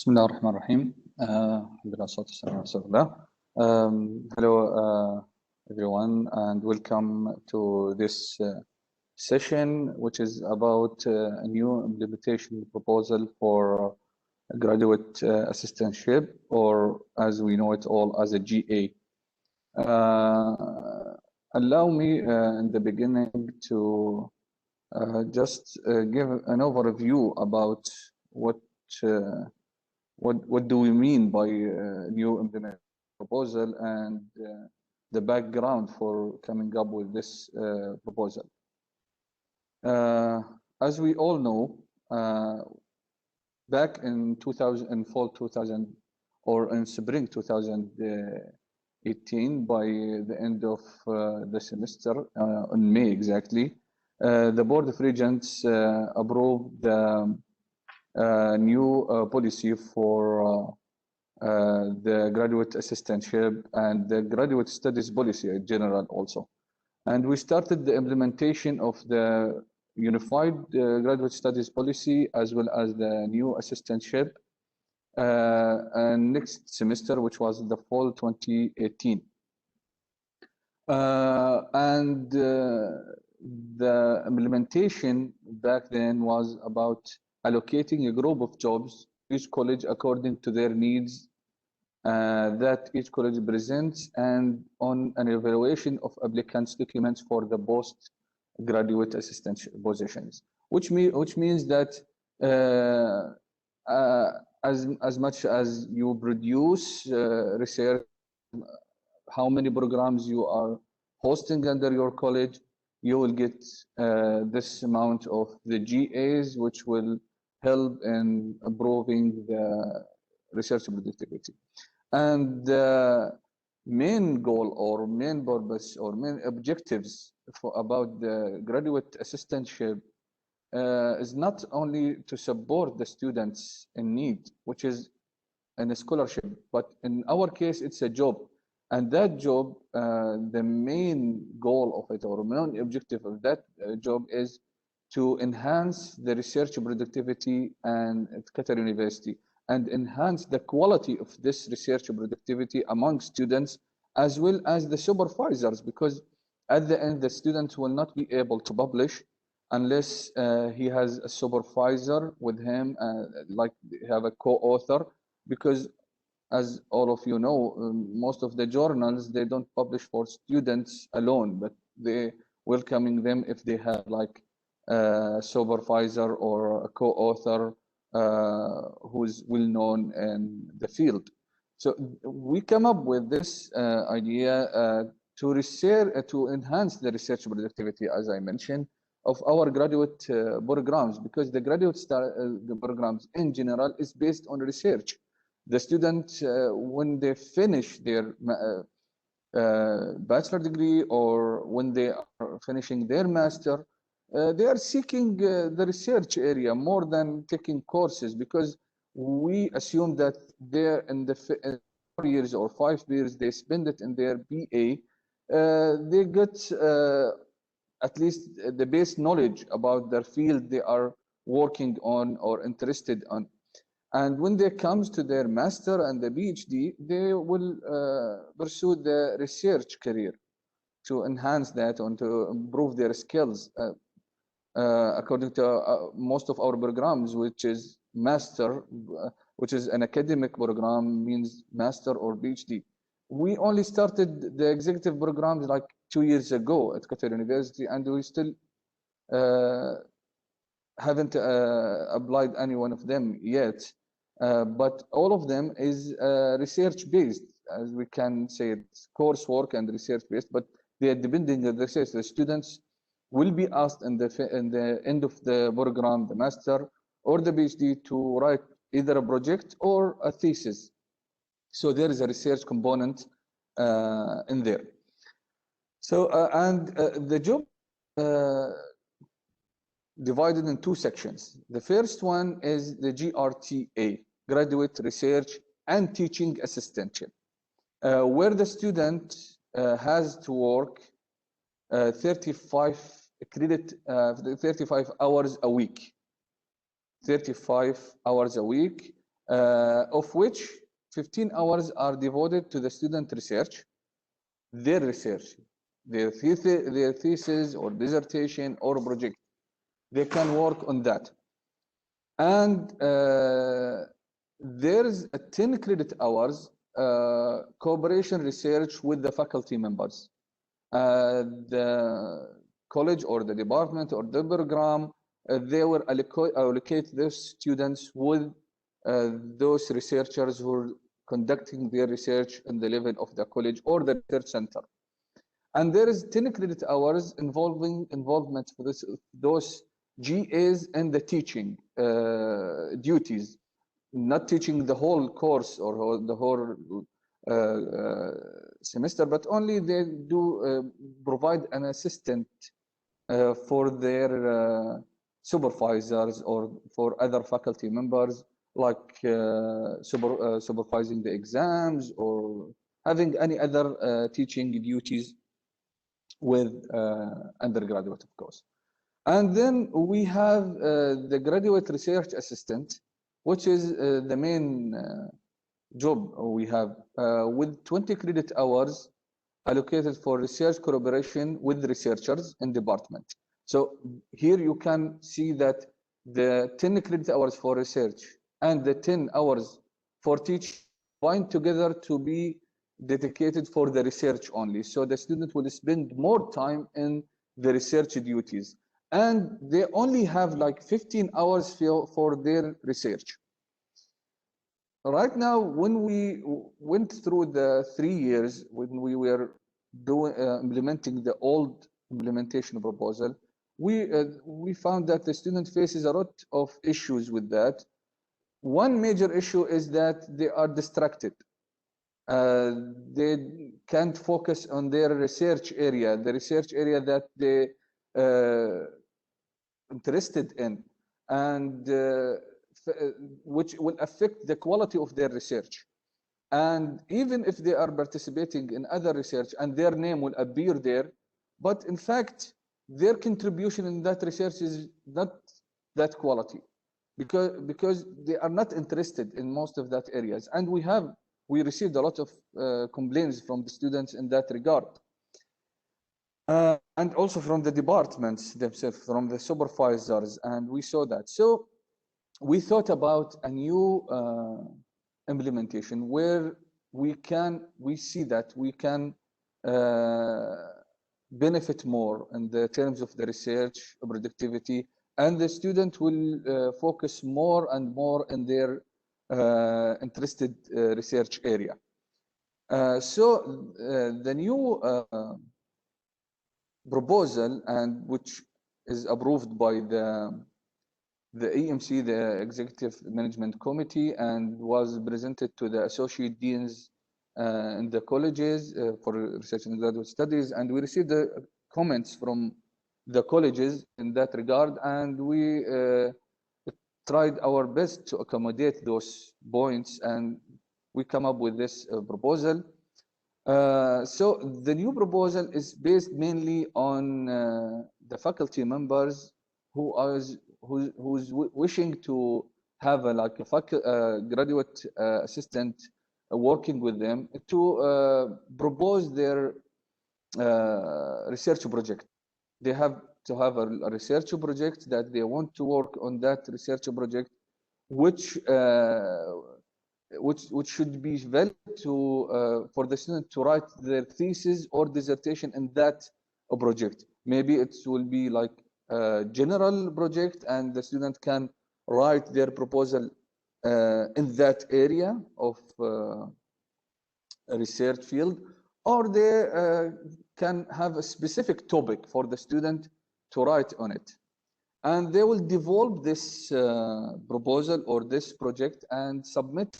بسم الله الرحمن الرحيم. الحمد لله والصلاة والسلام على رسول الله. Hello everyone, and welcome to this session, which is about a new implementation proposal for graduate assistantship, or as we know it all as a GA. Allow me in the beginning to just give an overview about what do we mean by new implementation proposal and the background for coming up with this proposal. As we all know, back in fall 2000 or in spring 2018, by the end of the semester, in May exactly, the Board of Regents approved the new policy for the graduate assistantship and the graduate studies policy in general also. And we started the implementation of the unified graduate studies policy as well as the new assistantship and next semester, which was the fall 2018. The implementation back then was about allocating a group of jobs, each college according to their needs that each college presents, and on an evaluation of applicants' documents for the postgraduate assistant positions, which means that as much as you produce research, how many programs you are hosting under your college, you will get this amount of the GAs, which will help in improving the research productivity. And the main goal or main purpose or main objectives about the graduate assistantship is not only to support the students in need, which is in a scholarship, but in our case, it's a job. And that job, the main goal of it or main objective of that job is to enhance the research productivity at Qatar University and enhance the quality of this research productivity among students as well as the supervisors, because at the end, the student will not be able to publish unless he has a supervisor with him, like have a co-author, because as all of you know, most of the journals, they don't publish for students alone, but they welcoming them if they have like a supervisor or a co-author who's well known in the field. So we come up with this idea to enhance the research productivity, as I mentioned, of our graduate programs, because the graduate programs in general is based on research. The students, when they finish their bachelor degree or when they are finishing their master, they are seeking the research area more than taking courses, because we assume that they're in the 4 years or 5 years they spend it in their BA, they get at least the base knowledge about their field they are working on or interested on. And when they comes to their master and the PhD, they will pursue the research career to enhance that and to improve their skills. According to most of our programs, which is master, which is an academic program, means master or PhD. We only started the executive programs like 2 years ago at Qatar University, and we still haven't applied any one of them yet. But all of them is research-based, as we can say it's coursework and research-based, but they are depending on the research. The students will be asked in the end of the program, the master or the PhD, to write either a project or a thesis. So there is a research component in there. So the job divided in 2 sections. The first one is the GRTA, Graduate Research and Teaching Assistantship, where the student has to work 35 hours a week. 35 hours a week of which 15 hours are devoted to the student research, their research, their thesis or dissertation or project. They can work on that. And there's a 10 credit hours cooperation research with the faculty members. The college or the department or the program, they will allocate those students with those researchers who are conducting their research in the level of the college or the research center. And there is 10 credit hours involvement for those GAs in the teaching duties, not teaching the whole course or the whole semester, but only they do provide an assistant for their supervisors or for other faculty members, like supervising the exams or having any other teaching duties with undergraduate, of course. And then we have the graduate research assistant, which is the main job we have, with 20 credit hours allocated for research collaboration with researchers in department. So here you can see that the 10 credit hours for research and the 10 hours for teaching bind together to be dedicated for the research only. So the student will spend more time in the research duties. And they only have like 15 hours for their research. Right now, when we went through the 3 years, when we were implementing the old implementation proposal, we found that the student faces a lot of issues with that. One major issue is that they are distracted. They can't focus on their research area, the research area that they interested in, and which will affect the quality of their research. And even if they are participating in other research and their name will appear there, but in fact, their contribution in that research is not that quality, because they are not interested in most of that areas. And we received a lot of complaints from the students in that regard. And also from the departments themselves, from the supervisors, and we saw that. So we thought about a new implementation where we see that we can benefit more in the terms of the research productivity, and the student will focus more and more in their interested research area. So the new proposal, and which is approved by the EMC, the Executive Management Committee, and was presented to the Associate Deans in the colleges for research and graduate studies, and we received the comments from the colleges in that regard, and we tried our best to accommodate those points, and we come up with this proposal. So the new proposal is based mainly on the faculty members who's wishing to have a graduate assistant working with them to propose their research project. They have to have a research project that they want to work on, that research project, which should be valid to for the student to write their thesis or dissertation in that project. Maybe it will be like a general project, and the student can write their proposal in that area of research field, or they can have a specific topic for the student to write on it. And they will develop this proposal or this project and submit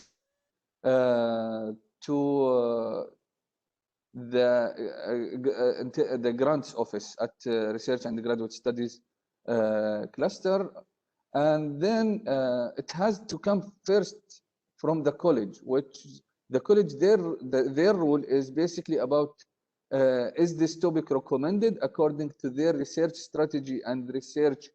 to the grants office at Research and Graduate Studies cluster, and then it has to come first from the college, which the college their rule is basically about is this topic recommended according to their research strategy and research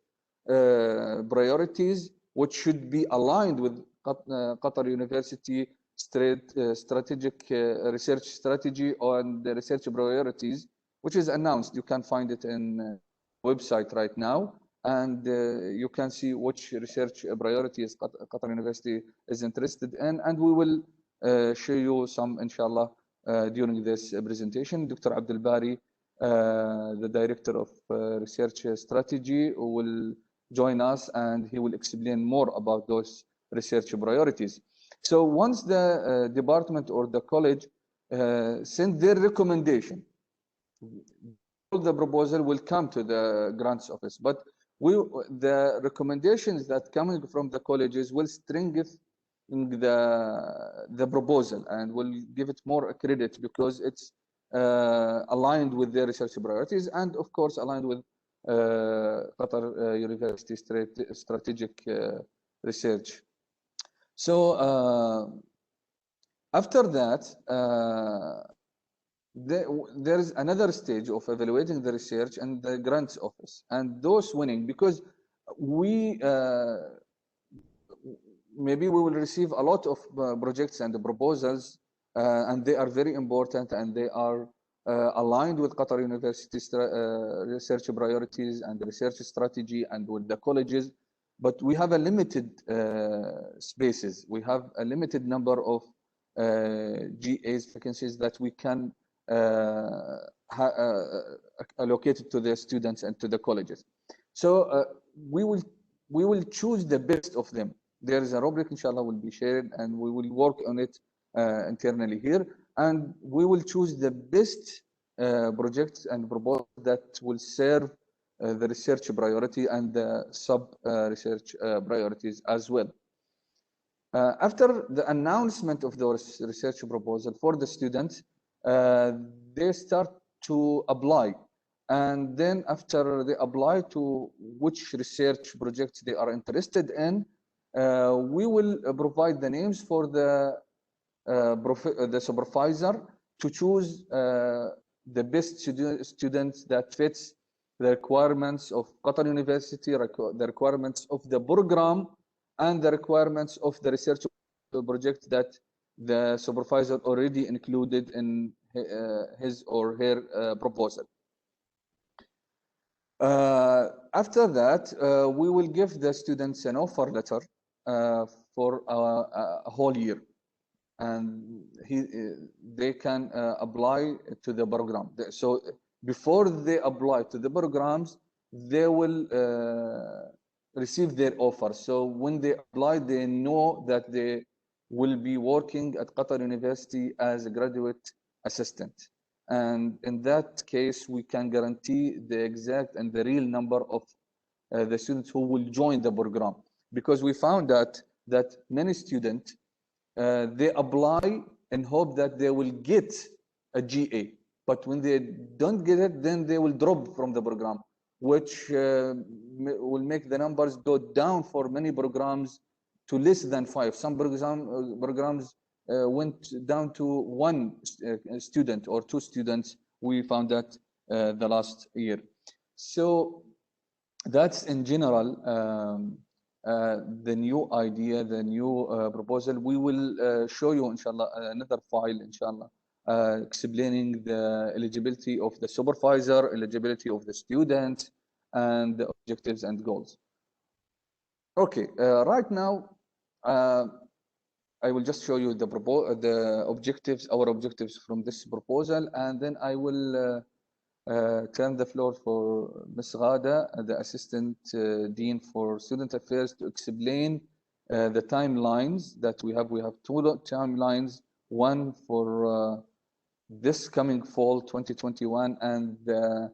priorities, which should be aligned with Qatar University strategic research strategy on the research priorities, which is announced. You can find it in website right now, and you can see which research priorities Qatar University is interested in, and we will show you some, inshallah, during this presentation. Dr. Abdul Bari, the Director of Research Strategy, will join us, and he will explain more about those research priorities. So once the department or the college send their recommendation, the proposal will come to the grants office, but the recommendations that coming from the colleges will strengthen the proposal and will give it more credit because it's aligned with their research priorities and of course aligned with Qatar University strategic research. So after that, there is another stage of evaluating the research and the grants office, and those winning, because we maybe we will receive a lot of projects and proposals, and they are very important and they are aligned with Qatar University's research priorities and research strategy and with the colleges, but we have a limited spaces. We have a limited number of GAs vacancies that we can allocated to the students and to the colleges. So we will choose the best of them. There is a rubric, inshallah, will be shared, and we will work on it internally here, and we will choose the best projects and proposals that will serve the research priority and the sub-research priorities as well. After the announcement of those research proposal for the students, they start to apply, and then after they apply to which research projects they are interested in, we will provide the names for the supervisor to choose the best students that fits the requirements of Qatar University, the requirements of the program, and the requirements of the research project that the supervisor already included in his or her proposal. After that, we will give the students an offer letter for a whole year, and they can apply to the program. So before they apply to the programs, they will receive their offer. So when they apply, they know that they will be working at Qatar University as a graduate assistant. And in that case, we can guarantee the exact and the real number of the students who will join the program. Because we found that many students, they apply and hope that they will get a GA. But when they don't get it, then they will drop from the program, which will make the numbers go down for many programs to less than 5. Some programs went down to 1 student or 2 students. We found that the last year. So that's in general the new idea, the new proposal. We will show you, inshallah, another file, inshallah, explaining the eligibility of the supervisor, eligibility of the student, and the objectives and goals. Okay, right now, I will just show you the objectives, our objectives from this proposal, and then I will turn the floor for Ms. Ghada, the Assistant Dean for Student Affairs, to explain the timelines that we have. We have 2 timelines, one for this coming fall 2021, and the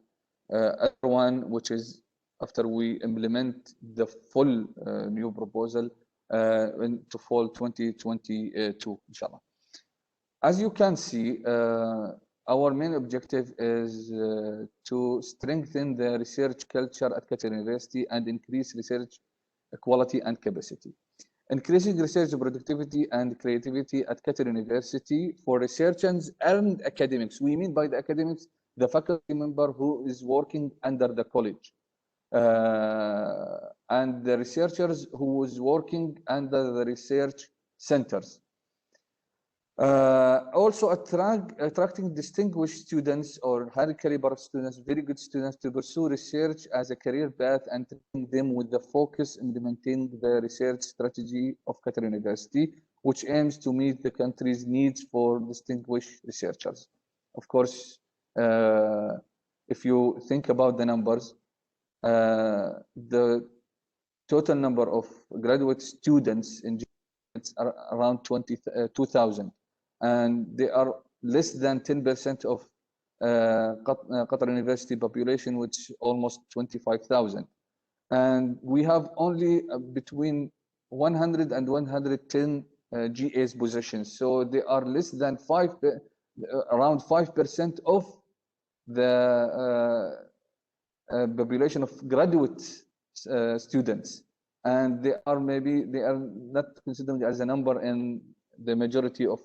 other one which is after we implement the full new proposal into fall 2022, inshallah. As you can see, our main objective is to strengthen the research culture at Qatar University and increase research quality and capacity. Increasing research productivity and creativity at Qatar University for researchers and academics. We mean by the academics, the faculty member who is working under the college. and the researchers who was working under the research centers. Also attracting distinguished students or high caliber students, very good students, to pursue research as a career path and training them with the focus in implementing the research strategy of Qatar University, which aims to meet the country's needs for distinguished researchers. Of course, if you think about the numbers, the total number of graduate students in it's around 22,000, and they are less than 10% of Qatar University population, which almost 25,000. And we have only between 100 and 110 GAs positions. So they are less than around 5% of the population of graduate students. And they are not considered as a number in the majority of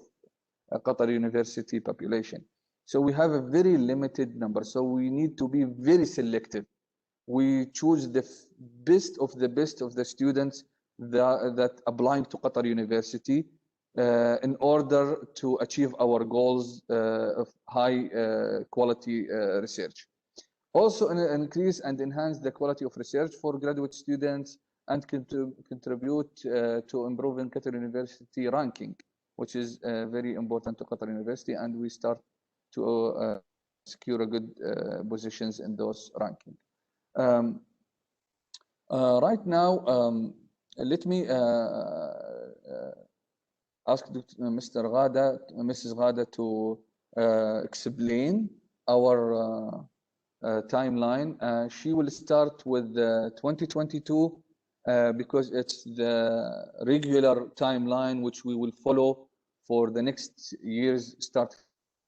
Qatar University population. So we have a very limited number. So we need to be very selective. We choose the best of the students that applying to Qatar University in order to achieve our goals of high quality research. Also increase and enhance the quality of research for graduate students and contribute to improving Qatar University ranking, which is very important to Qatar University, and we start to secure a good positions in those rankings. Right now, let me ask Mrs. Ghada to explain our timeline. She will start with 2022 because it's the regular timeline which we will follow for the next years, start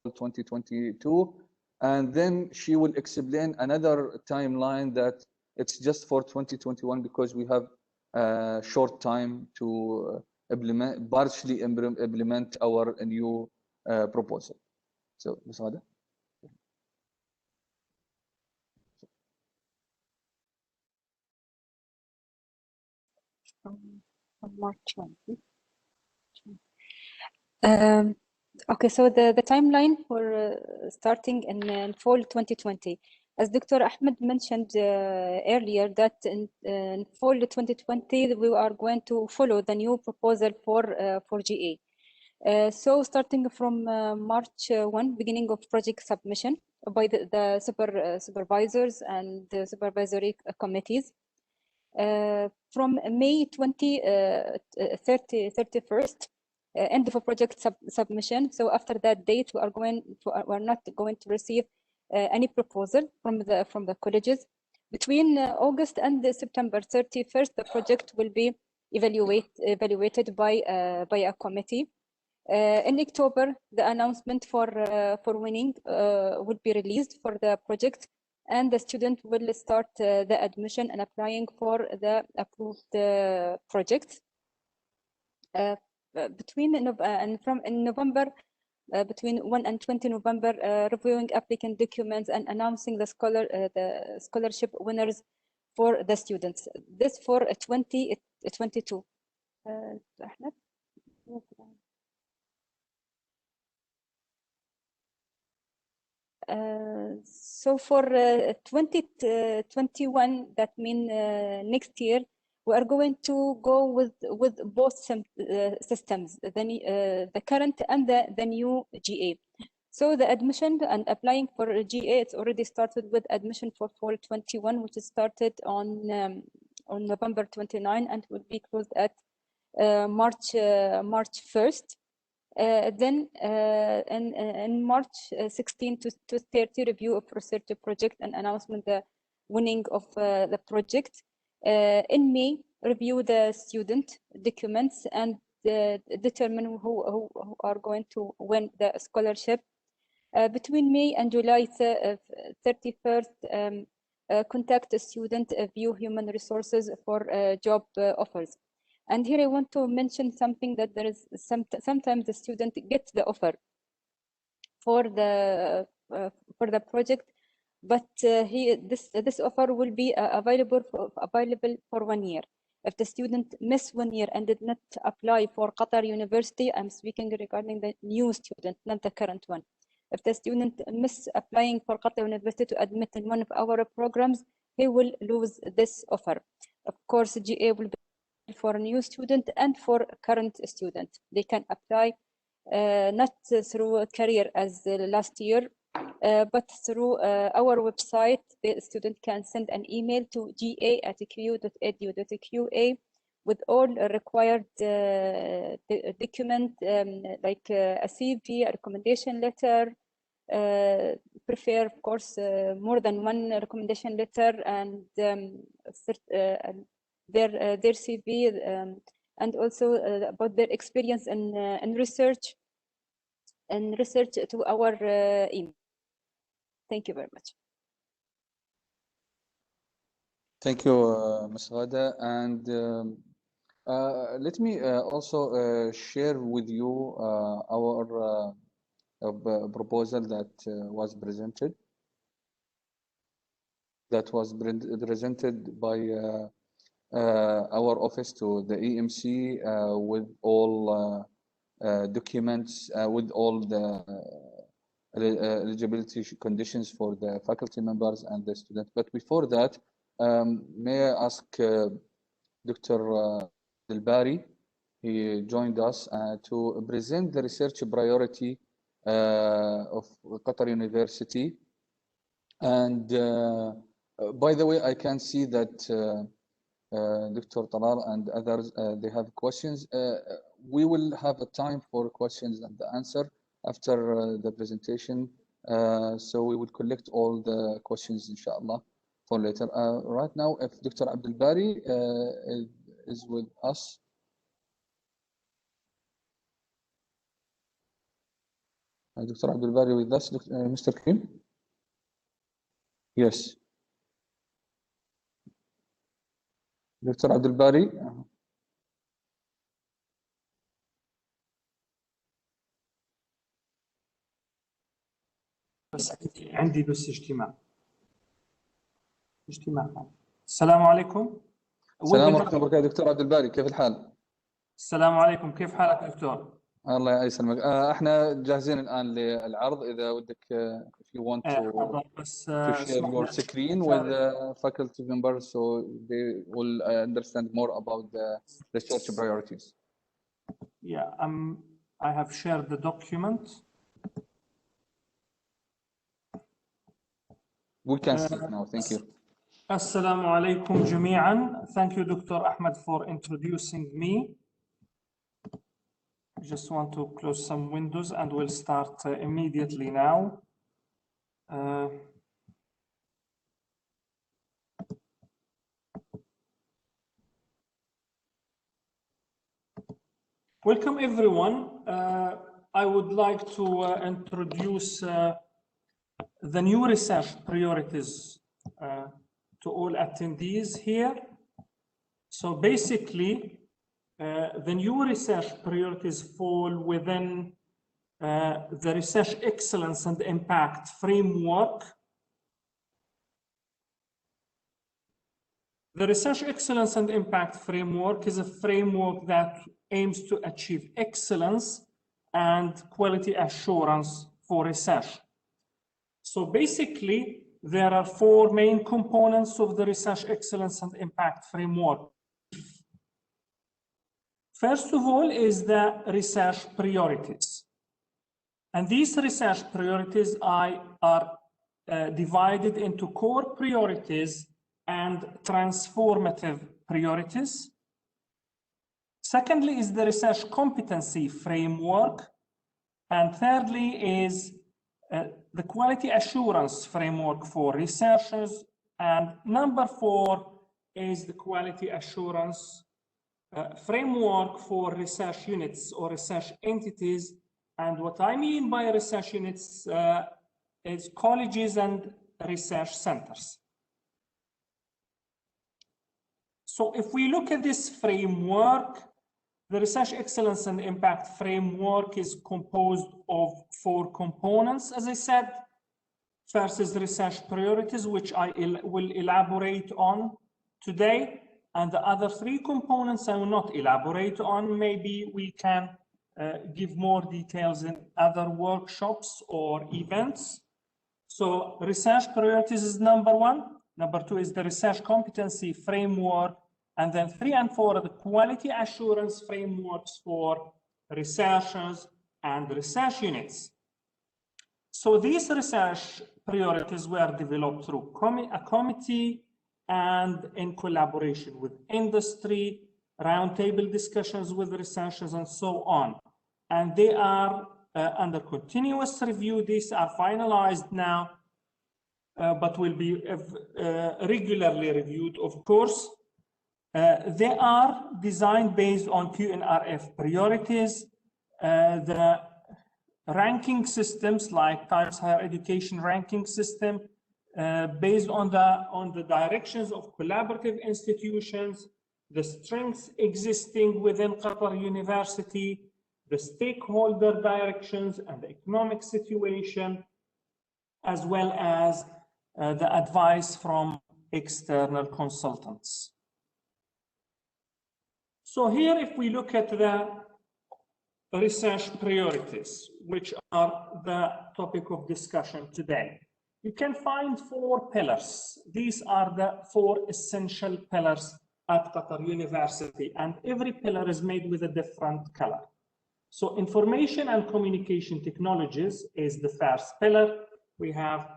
2022, and then she will explain another timeline that it's just for 2021 because we have a short time to partially implement our new proposal. So, Ms. Ghada. From March 20. Okay, so the timeline for starting in fall 2020, as Dr. Ahmed mentioned earlier, that in fall 2020 we are going to follow the new proposal for GA. So starting from March 1, beginning of project submission by the supervisors and the supervisory committees. From May 31st, end of a project submission. So after that date, we are not going to receive any proposal from the colleges. Between August and September 31st, the project will be evaluated by a committee. In October, the announcement for winning will be released for the project, and the student will start the admission and applying for the approved projects. Between in November, between 1 and 20 November, reviewing applicant documents and announcing the scholarship winners for the students. This for 2022. So for 2021, that means next year, we are going to go with both systems, the current and the new GA. So the admission and applying for GA, it's already started with admission for fall 21, which is started on November 29 and will be closed at March 1st. Then in March 16 to 30, review of research project and announcement the winning of the project. In May, review the student documents and determine who are going to win the scholarship. Between May and July 31st, contact the student, view human resources for job offers. And here I want to mention something, that there is sometimes the student gets the offer for the project, but this offer will be available for 1 year. If the student miss 1 year and did not apply for Qatar University, I'm speaking regarding the new student, not the current one. If the student miss applying for Qatar University to admit in one of our programs, he will lose this offer. Of course, GA will be for a new student and for current student. They can apply not through a career as last year, but through our website. The student can send an email to ga@qu.edu.qa with all required document like a CV, a recommendation letter, prefer of course more than one recommendation letter, and their CV, and also about their experience in research to our email. Thank you very much. Thank you, Ms. Ghada. And let me also share with you our proposal that was presented. That was presented by our office to the EMC with all documents, with all the eligibility conditions for the faculty members and the students. But before that, may I ask Dr. Al-Bari, he joined us to present the research priority of Qatar University. And by the way, I can see that Dr. Talal and others, they have questions. We will have a time for questions and the answer after the presentation. So we will collect all the questions, inshallah, for later. Right now, if Dr. Abdul Bari is with us. Dr. Abdul Bari with us, Mr. Kim? Yes. Dr. Abdul Bari. بس عندي بس اجتماع. السلام عليكم. السلام ورحمة الله وبركاته. دكتور عبد الباري، كيف الحال؟ السلام عليكم، كيف حالك دكتور؟ الله يسلمك. احنا جاهزين الآن للعرض. إذا ودك if you want to share your screen with the faculty members so they will understand more about the research priorities. Yeah, I have shared the document. We can see it now. Thank you. Assalamu alaikum jami'an. Thank you, Dr. Ahmed, for introducing me. I just want to close some windows and we'll start immediately now. Welcome everyone. I would like to introduce the new research priorities to all attendees here. So basically, the new research priorities fall within the research excellence and impact framework. The research excellence and impact framework is a framework that aims to achieve excellence and quality assurance for research. So basically, there are four main components of the research excellence and impact framework. First of all is the research priorities. And these research priorities are divided into core priorities and transformative priorities. Secondly is the research competency framework. And thirdly is the quality assurance framework for researchers. And number four is the quality assurance framework for research units or research entities. And what I mean by research units is colleges and research centers. So if we look at this framework, the research excellence and impact framework is composed of four components, as I said. First is research priorities, which I will elaborate on today. And the other three components I will not elaborate on. Maybe we can give more details in other workshops or events. So research priorities is number one. Number two is the research competency framework. And then 3 and 4 are the quality assurance frameworks for researchers and research units. So these research priorities were developed through a committee and in collaboration with industry, roundtable discussions with researchers, and so on. And they are under continuous review. These are finalized now, but will be regularly reviewed, of course. They are designed based on QNRF priorities. The ranking systems like Times Higher Education ranking system, based on the directions of collaborative institutions, the strengths existing within Qatar University, the stakeholder directions and the economic situation, as well as the advice from external consultants. So here, if we look at the research priorities, which are the topic of discussion today, you can find 4 pillars. These are the 4 essential pillars at Qatar University, and every pillar is made with a different color. So information and communication technologies is the first pillar. We have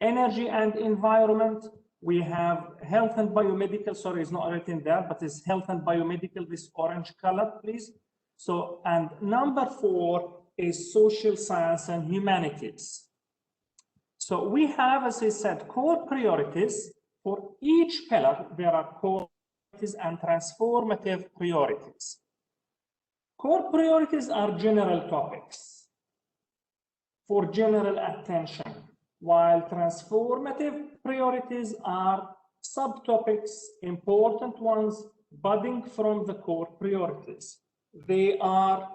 energy and environment. We have health and biomedical. Sorry, it's not written there, but it's health and biomedical, this orange color, please. So, and number 4 is social science and humanities. So we have, as I said, core priorities. For each pillar, there are core priorities and transformative priorities. Core priorities are general topics for general attention, while transformative priorities are subtopics, important ones, budding from the core priorities. They are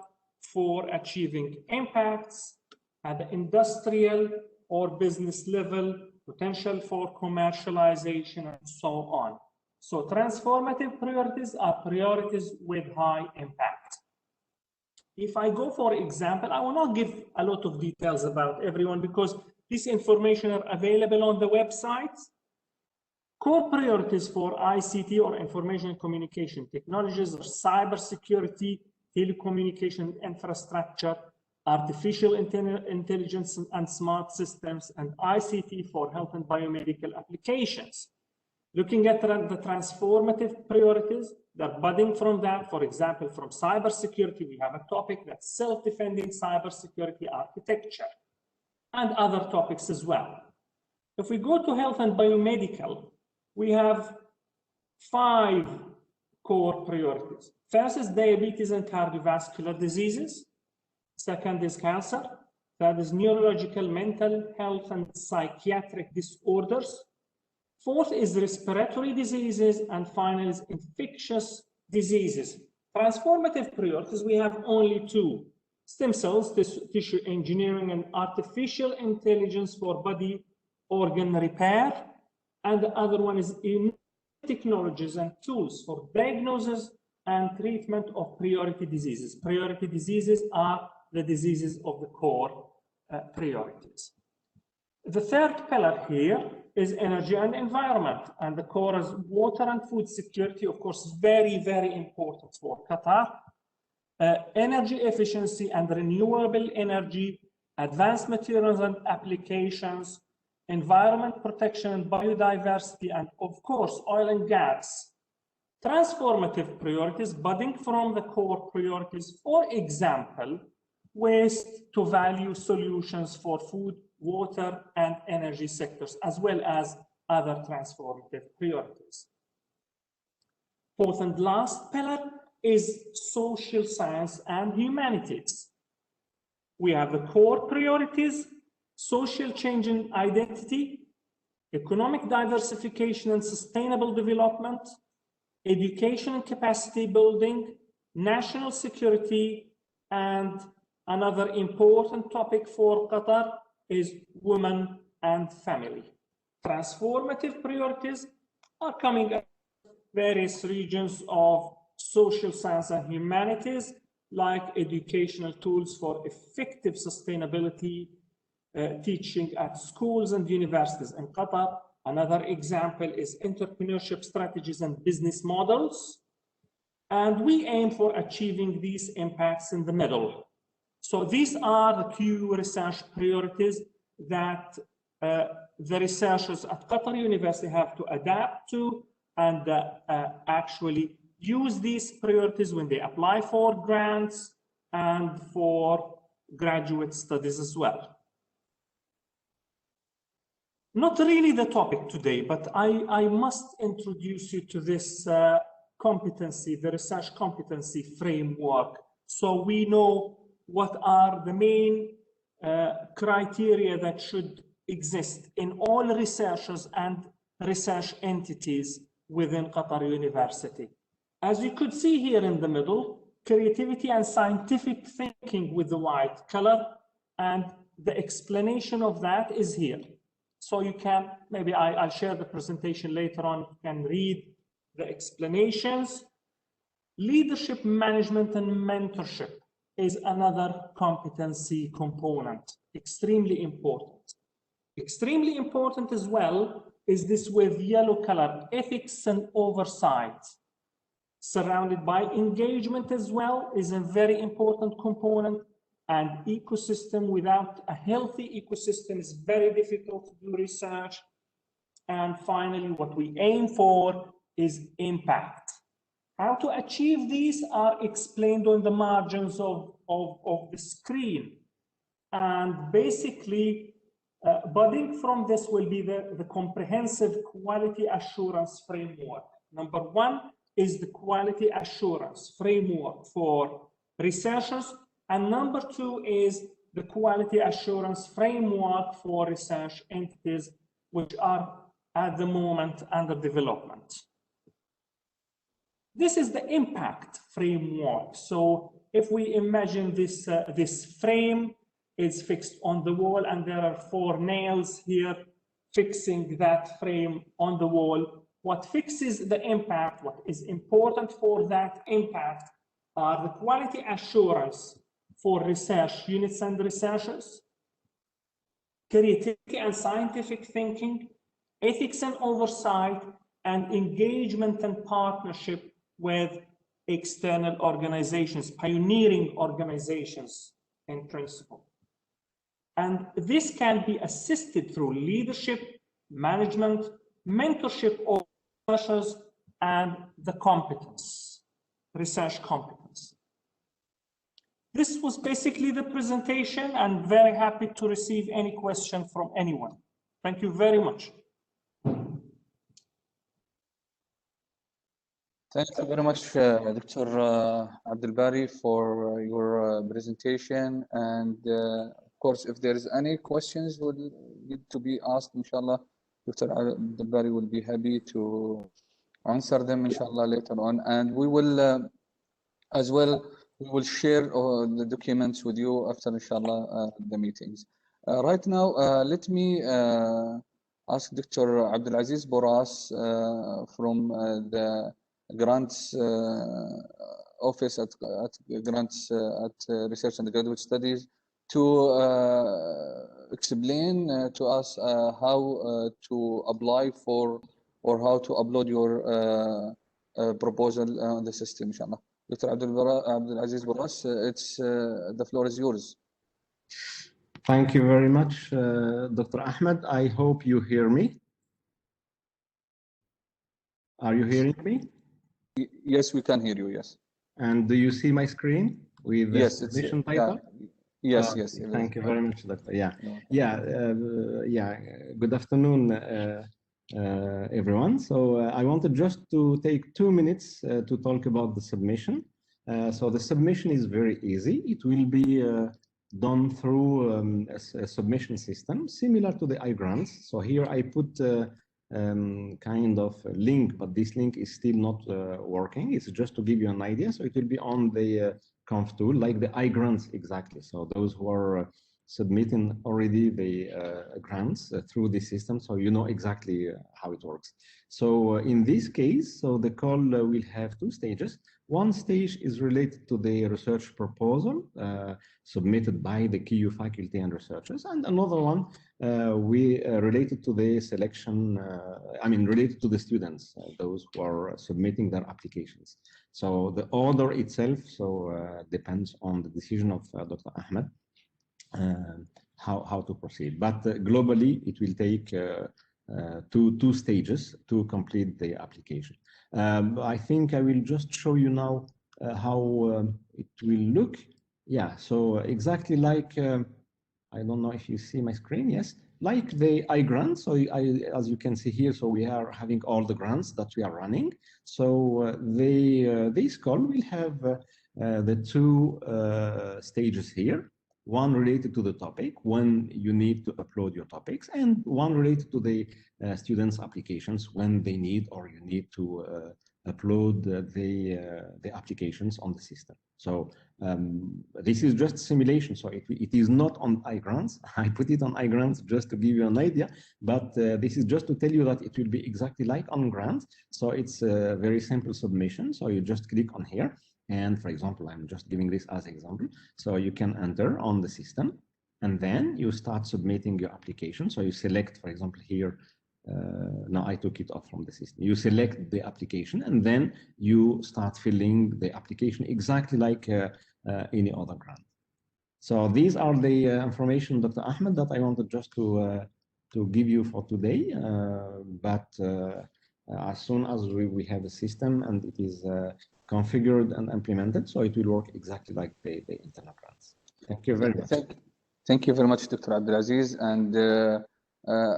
for achieving impacts at the industrial or business level, potential for commercialization, and so on. So transformative priorities are priorities with high impact. If I go for example, I will not give a lot of details about everyone because this information are available on the website. Core priorities for ICT or information and communication technologies are cybersecurity, telecommunication infrastructure, artificial intelligence and smart systems, and ICT for health and biomedical applications. Looking at the transformative priorities, they're budding from that. For example, from cybersecurity, we have a topic that's self-defending cybersecurity architecture, and other topics as well. If we go to health and biomedical, we have 5 core priorities. First is diabetes and cardiovascular diseases. Second is cancer. Third is neurological, mental health, and psychiatric disorders. Fourth is respiratory diseases, and final is infectious diseases. Transformative priorities, we have only 2. Stem cells, tissue engineering, and artificial intelligence for body organ repair. And the other one is in technologies and tools for diagnosis and treatment of priority diseases. Priority diseases are the diseases of the core priorities. The third pillar here is energy and environment, and the core is water and food security, of course, very, very important for Qatar. Energy efficiency and renewable energy, advanced materials and applications, environment protection and biodiversity, and of course, oil and gas. Transformative priorities budding from the core priorities, for example, waste to value solutions for food, water, and energy sectors, as well as other transformative priorities. Fourth and last pillar is social science and humanities. We have the core priorities, social change and identity, economic diversification and sustainable development, education and capacity building, national security, and another important topic for Qatar is women and family. Transformative priorities are coming at various regions of social science and humanities, like educational tools for effective sustainability, teaching at schools and universities in Qatar. Another example is entrepreneurship strategies and business models. And we aim for achieving these impacts in the middle. So these are the key research priorities that the researchers at Qatar University have to adapt to and actually use these priorities when they apply for grants and for graduate studies as well. Not really the topic today, but I must introduce you to this competency, the research competency framework, so we know what are the main criteria that should exist in all researchers and research entities within Qatar University. As you could see here in the middle, creativity and scientific thinking with the white color, and the explanation of that is here. So you can, maybe I'll share the presentation later on, you can read the explanations. Leadership, management, and mentorship is another competency component, extremely important. Extremely important as well is this with yellow color, ethics and oversight. Surrounded by engagement as well is a very important component, and ecosystem. Without a healthy ecosystem, is very difficult to do research. And finally, what we aim for is impact. How to achieve these are explained on the margins of the screen. And basically, budding from this will be the comprehensive quality assurance framework. Number one is the quality assurance framework for researchers. And number two is the quality assurance framework for research entities, which are at the moment under development. This is the impact framework. So if we imagine this, this frame is fixed on the wall, and there are 4 nails here fixing that frame on the wall. What fixes the impact, what is important for that impact, are the quality assurance for research units and researchers, creativity and scientific thinking, ethics and oversight, and engagement and partnership with external organizations, pioneering organizations in principle. And this can be assisted through leadership, management, mentorship of researchers, and the competence, research competence. This was basically the presentation, and very happy to receive any question from anyone. Thank you very much. Thank you very much, Dr. Abdul Bari, for your presentation. And of course, if there is any questions would need to be asked, inshallah, Dr. Abdul Bari will be happy to answer them, inshallah, later on. And we will, as well, we will share the documents with you after, inshallah, the meetings. Right now, let me ask Dr. Abdulaziz Boras from the grants office at grants at research and graduate studies to explain to us how to apply for or how to upload your proposal on the system, inshallah. Dr. Abdulaziz Boras, it's the floor is yours. Thank you very much, Dr. Ahmed. I hope you hear me. Are you hearing me? Yes, we can hear you, yes. And do you see my screen with the presentation title? Yes, yes. Thank you very much, Doctor. Good afternoon, everyone. So I wanted just to take 2 minutes to talk about the submission. So the submission is very easy. It will be done through a submission system similar to the iGrants. So here I put kind of a link, but this link is still not working. It's just to give you an idea. So it will be on the conf tool, like the iGrants exactly. So those who are submitting already the grants through the system, so you know exactly how it works. So in this case, so the call will have two stages. One stage is related to the research proposal submitted by the KU faculty and researchers, and another one related to the selection, related to the students, those who are submitting their applications. So the order itself depends on the decision of Dr. Ahmed how to proceed. But globally, it will take two stages to complete the application. I think I will just show you now how it will look. Yeah, so exactly like, I don't know if you see my screen, yes, like the iGrant. So as you can see here, so we are having all the grants that we are running. So this call will have the two stages here. One related to the topic, when you need to upload your topics, and one related to the students' applications when they need or you need to upload the applications on the system. So this is just simulation. So it is not on iGrants. I put it on iGrants just to give you an idea, but this is just to tell you that it will be exactly like on grants. So it's a very simple submission. So you just click on here. And for example, I'm just giving this as example. So you can enter on the system and then you start submitting your application. So you select, for example, here, now I took it off from the system. You select the application and then you start filling the application exactly like any other grant. So these are the information, Dr. Ahmed, that I wanted just to give you for today. As soon as we have a system and it is configured and implemented, so it will work exactly like the internal grants. Thank you very much. Thank you very much, Dr. Abdulaziz. And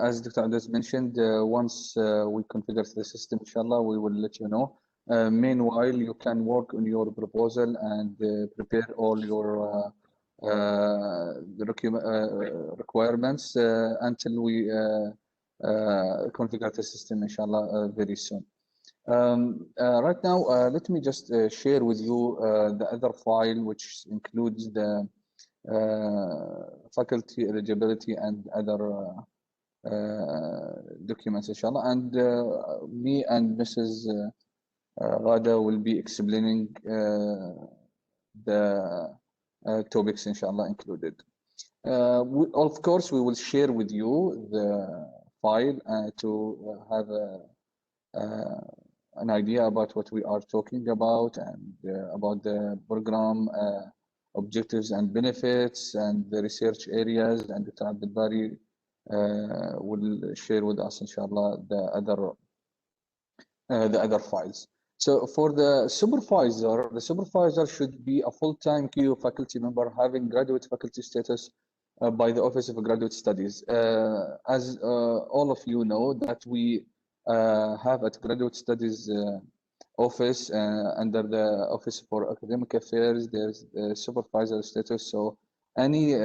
as Dr. Abdulaziz mentioned, once we configure the system, inshallah, we will let you know. Meanwhile, you can work on your proposal and prepare all your requirements until we configure the system, inshallah, very soon. Right now, let me just share with you the other file, which includes the faculty eligibility and other documents, inshallah. And me and Mrs. Ghada will be explaining the topics, inshallah, included. Of course, we will share with you the file to have an idea about what we are talking about and about the program objectives and benefits and the research areas, and Dr. Abdul Bari will share with us, inshallah, the other files. So for the supervisor should be a full-time KU faculty member having graduate faculty status by the Office of Graduate Studies. As all of you know, that we have at Graduate Studies Office under the Office for Academic Affairs, there's a supervisor status. So any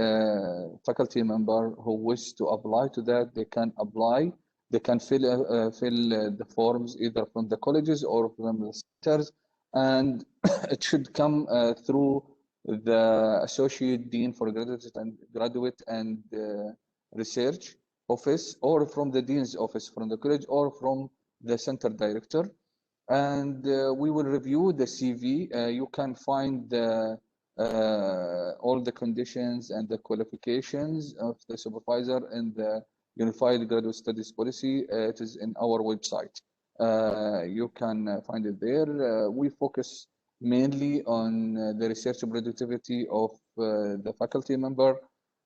faculty member who wishes to apply to that, they can apply. They can fill the forms either from the colleges or from the centers, and it should come through the Associate Dean for Graduate and Research Office, or from the Dean's Office from the college, or from the Center Director. And we will review the CV. You can find all the conditions and the qualifications of the supervisor in the Unified Graduate Studies Policy. It is in our website. You can find it there. We focus mainly on the research productivity of the faculty member,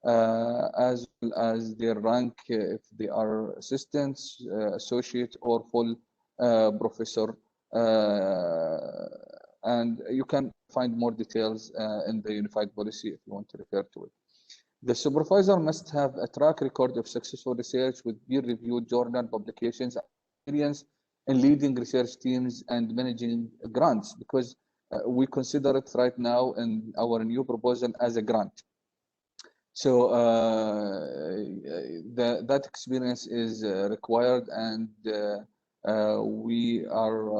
as well as their rank, if they are assistants, associate, or full professor. And you can find more details in the Unified Policy if you want to refer to it. The supervisor must have a track record of successful research with peer-reviewed journal publications, experience in leading research teams and managing grants, because we consider it right now in our new proposal as a grant. So that experience is required, and we are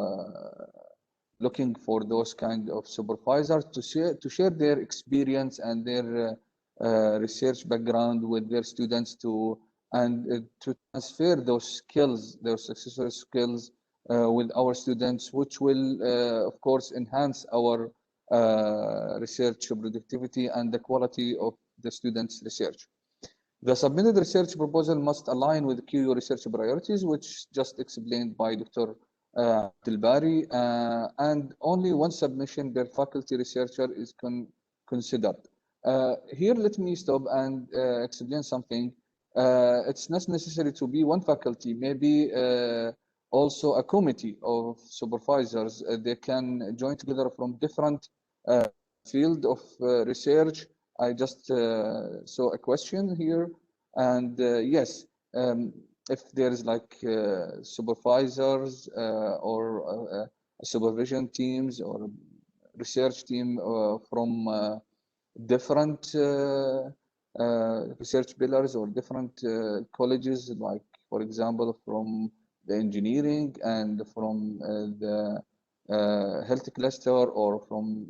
looking for those kind of supervisors to share their experience and their research background with their students to transfer those skills, those successful skills with our students, which will, of course, enhance our research productivity and the quality of the students' research. The submitted research proposal must align with QU research priorities, which just explained by Dr. Abdelbari, and only one submission per faculty researcher is considered. Here, let me stop and explain something. It's not necessary to be one faculty, maybe also a committee of supervisors. They can join together from different field of research. I just saw a question here, and yes, if there is like supervisors or supervision teams or research team from different research pillars or different colleges, like for example from the engineering and from the health cluster or from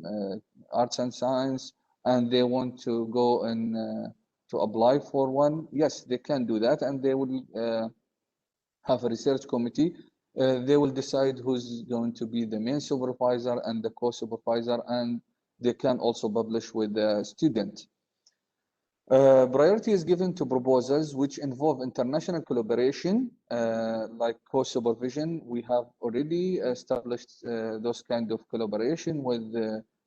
arts and science, and they want to go and to apply for one, yes, they can do that, and they will have a research committee. They will decide who's going to be the main supervisor and the co-supervisor, and they can also publish with the student. Priority is given to proposals which involve international collaboration, like co-supervision. We have already established those kind of collaboration with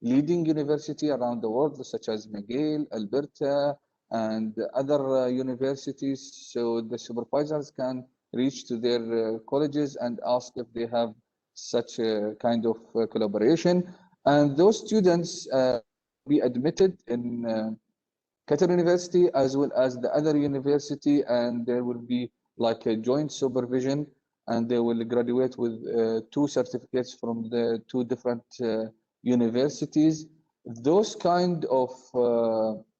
leading university around the world, such as McGill, Alberta, and other universities. So the supervisors can reach to their colleges and ask if they have such a kind of collaboration. And those students be admitted in Qatar University as well as the other university, and there will be like a joint supervision, and they will graduate with two certificates from the two different universities. Those kind of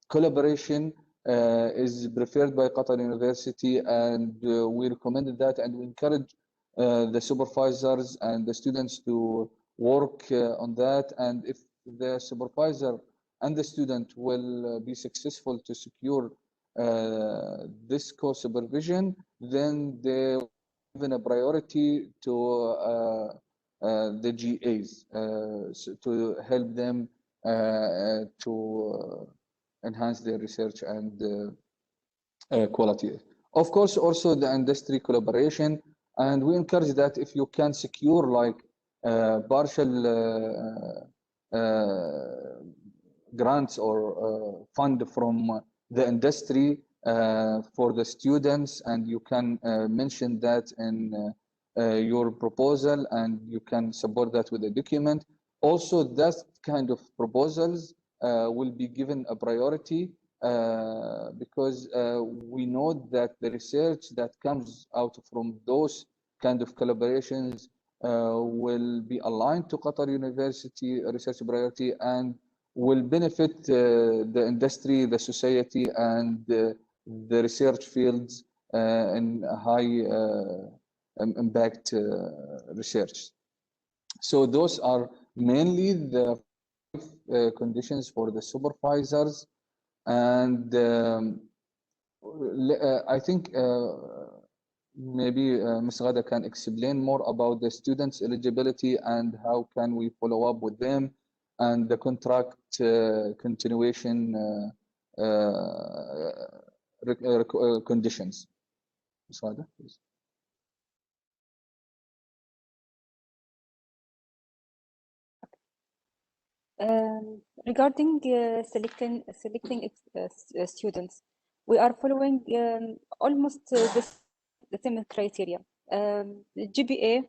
collaboration is preferred by Qatar University, and we recommended that, and we encourage the supervisors and the students to work on that. And if the supervisor and the student will be successful to secure this co-supervision, then they will be given a priority to the GAs so to help them to enhance their research and quality. Of course, also the industry collaboration, and we encourage that if you can secure like partial grants or fund from the industry for the students, and you can mention that in your proposal, and you can support that with a document. Also, that kind of proposals will be given a priority because we know that the research that comes out from those kind of collaborations will be aligned to Qatar University research priority and will benefit the industry, the society, and the research fields in high impact research. So those are mainly the conditions for the supervisors, and I think maybe Ms. Ghada can explain more about the students' eligibility and how can we follow up with them, and the contract continuation conditions. Ms. Ghada, please. Regarding selecting students, we are following almost the same criteria. The GPA,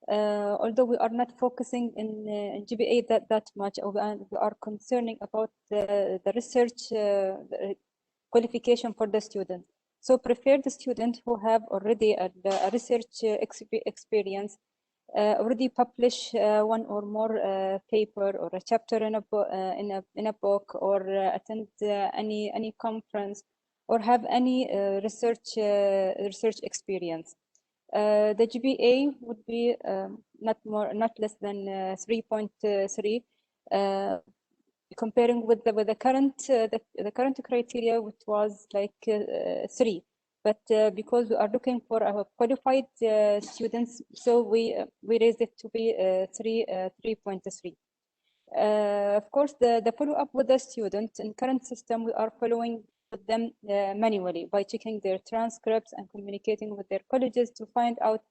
although we are not focusing in GPA that much, we are concerning about the research qualification for the student. So prefer the student who have already a research experience, already publish one or more paper or a chapter in a book, or attend any conference, or have any research experience. The GPA would be not less than 3.3, comparing with the current criteria, which was like 3. But because we are looking for qualified students, so we raised it to be 3.3. Of course, the follow-up with the student in current system, we are following with them manually by checking their transcripts and communicating with their colleges to find out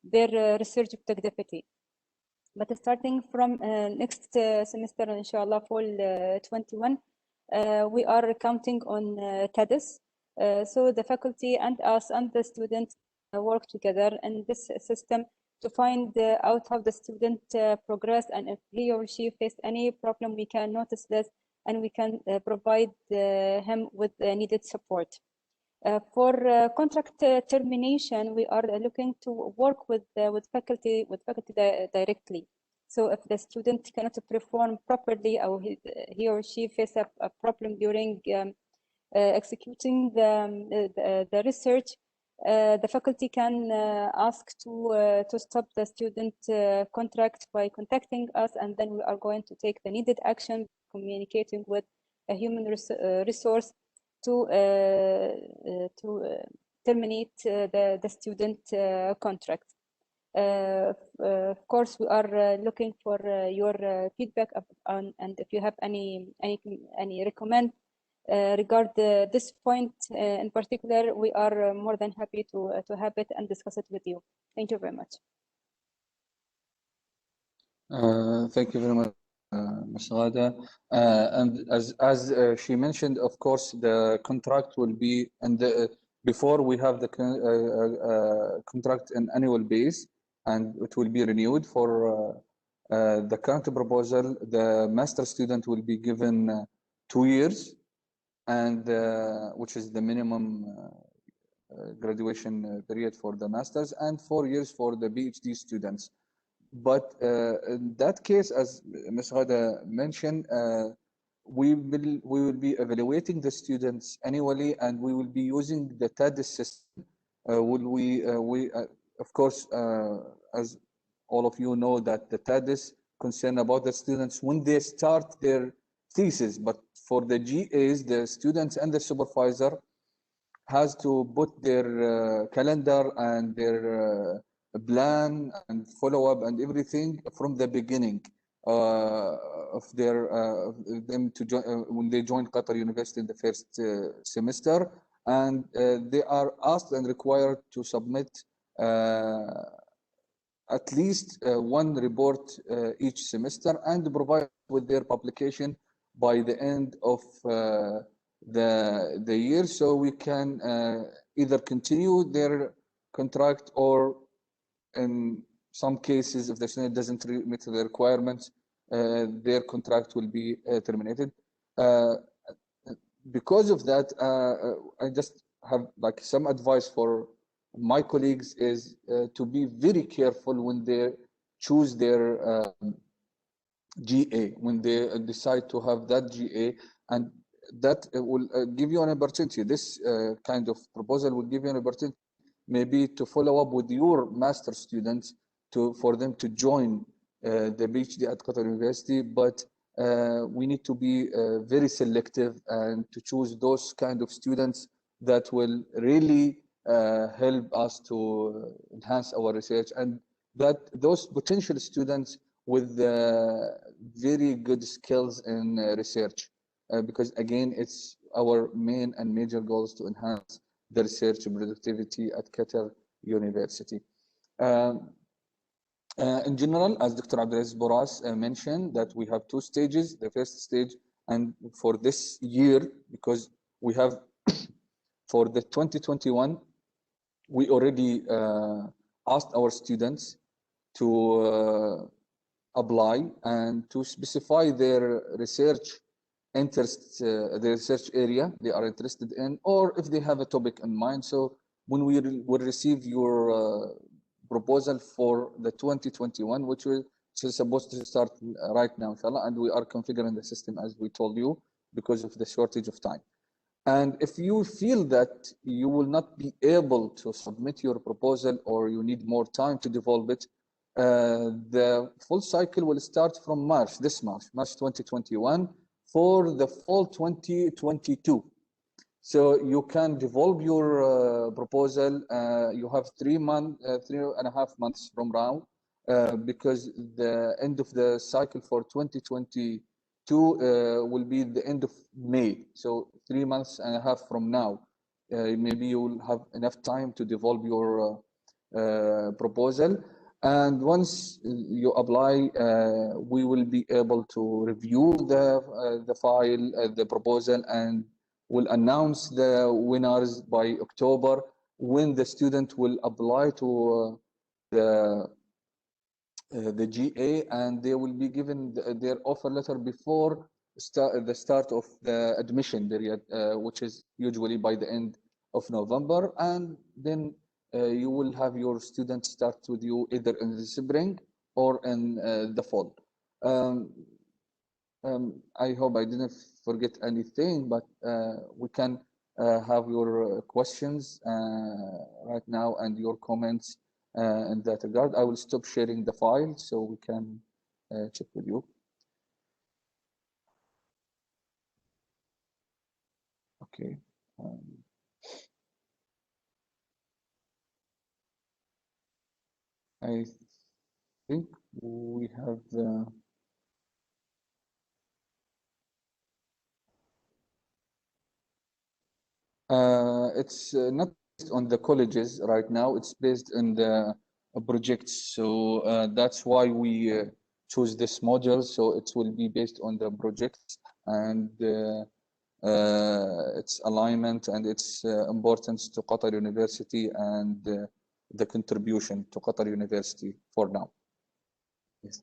their research productivity. But starting from next semester, inshallah, fall 21, we are counting on TADIS. So the faculty and us and the students work together in this system to find out how the student progress, and if he or she faced any problem, we can notice this and we can provide him with needed support. For contract termination, we are looking to work with faculty directly. So if the student cannot perform properly, or he or she face a problem during executing the research, the faculty can ask to stop the student contract by contacting us, and then we are going to take the needed action, communicating with a human resource to terminate the student contract. Of course, we are looking for your feedback on, and if you have any recommend regard this point in particular, we are more than happy to have it and discuss it with you. Thank you very much. Thank you very much, Ms. Ghada. And as she mentioned, of course, the contract will be, and before we have the contract in annual base, and it will be renewed for the current proposal. The master student will be given 2 years, and which is the minimum graduation period for the masters, and 4 years for the PhD students. But in that case, as Ms. Ghada mentioned, we will be evaluating the students annually, and we will be using the TADIS system. Of course, as all of you know, that the TADIS concern about the students when they start their thesis, but for the GAs, the students and the supervisor has to put their calendar and their plan and follow up and everything from the beginning of their them to join when they join Qatar University in the first semester, and they are asked and required to submit at least one report each semester, and provide with their publication by the end of the year, so we can either continue their contract, or in some cases, if the student doesn't meet the requirements, their contract will be terminated. Because of that, I just have like some advice for my colleagues is to be very careful when they choose their GA, when they decide to have that GA, and that will give you an opportunity. This kind of proposal will give you an opportunity maybe to follow up with your master students for them to join the PhD at Qatar University, but we need to be very selective and to choose those kind of students that will really help us to enhance our research, and that those potential students with very good skills in research, because again, it's our main and major goals to enhance the research productivity at Qatar University. In general, as Dr. Abdulaziz Boras mentioned, that we have 2 stages. The first stage, and for this year, because we have for the 2021, we already asked our students to apply and to specify their research interests, the research area they are interested in, or if they have a topic in mind. So when we will receive your proposal for the 2021, which is supposed to start right now, inshallah, and we are configuring the system as we told you because of the shortage of time. And if you feel that you will not be able to submit your proposal, or you need more time to develop it, the full cycle will start from March 2021, for the fall 2022. So you can develop your proposal. You have 3.5 months from now, because the end of the cycle for 2022 will be the end of May. So 3.5 months from now, maybe you will have enough time to develop your proposal. And once you apply, we will be able to review the file, the proposal, and will announce the winners by October, when the student will apply to the GA, and they will be given their offer letter before the start of the admission period, which is usually by the end of November. And then you will have your students start with you either in the spring or in the fall. I hope I didn't forget anything, but we can have your questions right now and your comments in that regard. I will stop sharing the file so we can check with you. Okay. I think we have it's not based on the colleges right now, it's based on the projects. So that's why we choose this module. So it will be based on the projects and its alignment and its importance to Qatar University and the contribution to Qatar University for now. Yes.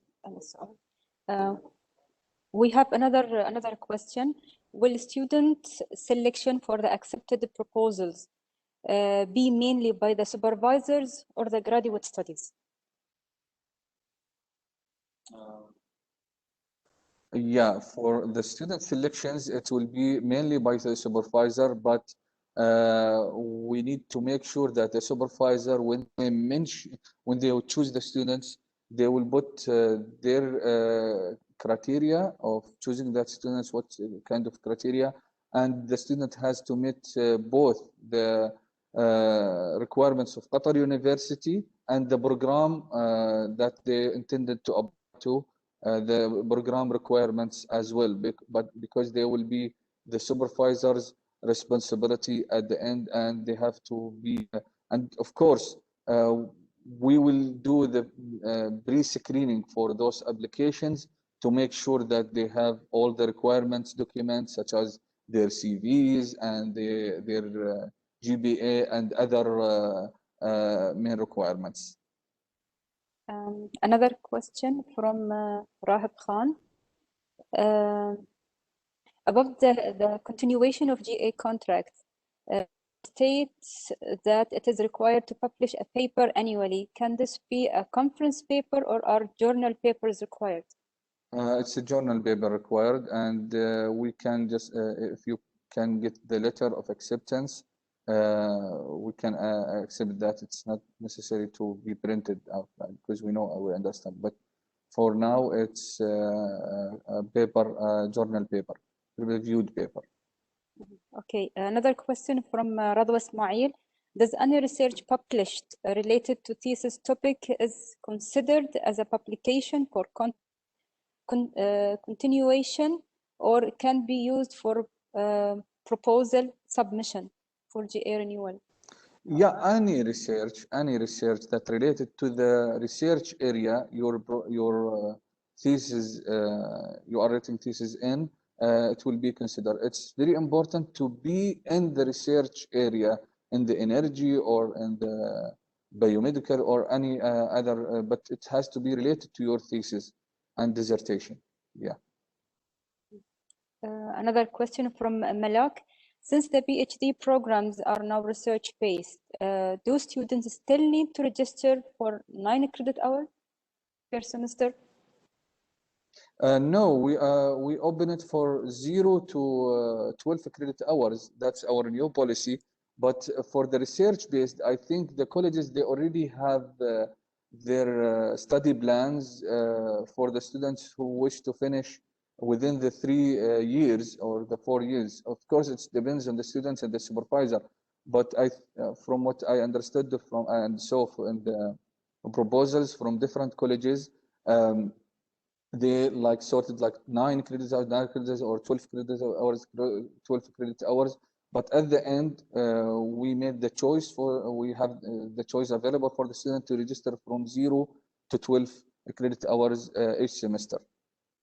We have another question. Will student selection for the accepted proposals be mainly by the supervisors or the graduate studies? Yeah, for the student selections, it will be mainly by the supervisor, but we need to make sure that the supervisor, when they choose the students, they will put their criteria of choosing that students, what kind of criteria, and the student has to meet both the requirements of Qatar University and the program that they intended to apply to. The program requirements as well, but because they will be the supervisor's responsibility at the end, and they have to be, and of course, we will do the pre-screening for those applications to make sure that they have all the requirements documents, such as their CVs and their GPA and other main requirements. Another question from Rahab Khan. About the continuation of GA contracts, states that it is required to publish a paper annually. Can this be a conference paper or are journal papers required? It's a journal paper required, and we can just, if you can get the letter of acceptance, we can accept that. It's not necessary to be printed out, because we understand. But for now, it's a paper, journal paper, reviewed paper. Okay, another question from Radwa Ismail. Does any research published related to thesis topic is considered as a publication for continuation, or can be used for proposal submission for GA renewal? Yeah, any research that related to the research area, your thesis, you are writing thesis in, it will be considered. It's very important to be in the research area, in the energy or in the biomedical or any other, but it has to be related to your thesis and dissertation. Yeah. Another question from Malak. Since the PhD programs are now research-based, do students still need to register for 9 credit hours per semester? No, we open it for 0 to 12 credit hours. That's our new policy. But for the research-based, I think the colleges, they already have their study plans for the students who wish to finish within the 3 years or the 4 years. Of course, it depends on the students and the supervisor. But from what I understood from and saw in the proposals from different colleges, they like sorted like 9 credit hours, 9 credit hours, or 12 credit hours, 12 credit hours. But at the end, we made the choice we have the choice available for the student to register from 0 to 12 credit hours each semester.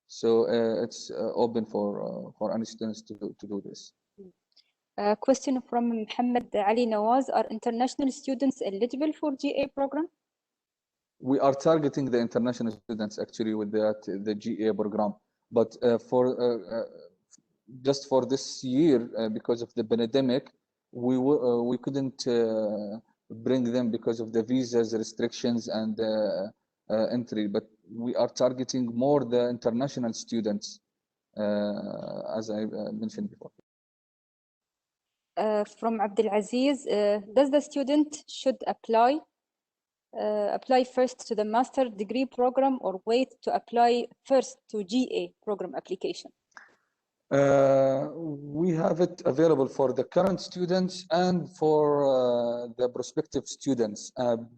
So it's open for any students to do this. A question from Muhammad Ali Nawaz: are international students eligible for GA program? We are targeting the international students actually with the GA program, but just for this year, because of the pandemic, we couldn't bring them because of the visas restrictions and entry. But we are targeting more the international students, as I mentioned before. From Abdul Aziz, does the student should apply first to the master degree program or wait to apply first to GA program application? We have it available for the current students and for the prospective students.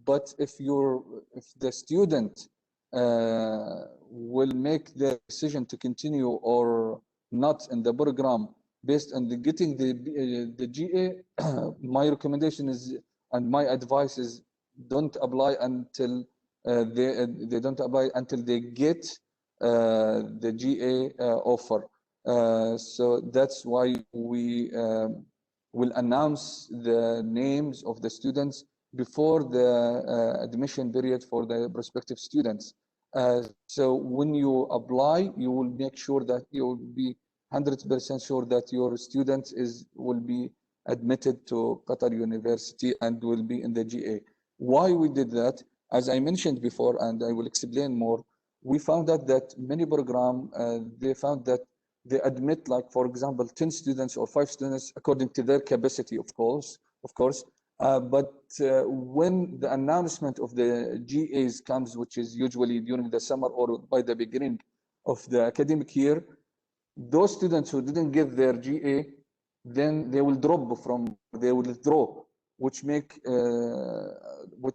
But if the student will make the decision to continue or not in the program based on getting the GA, my recommendation is and my advice is don't apply until they don't apply until they get the GA offer. So that's why we will announce the names of the students before the admission period for the prospective students. So when you apply, you will make sure that you will be 100% sure that your student will be admitted to Qatar University and will be in the GA. Why we did that, as I mentioned before, and I will explain more, we found out that many programs, they found that they admit, like, for example, 10 students or 5 students according to their capacity, of course. But when the announcement of the GAs comes, which is usually during the summer or by the beginning of the academic year, those students who didn't get their GA, then they will they will withdraw, which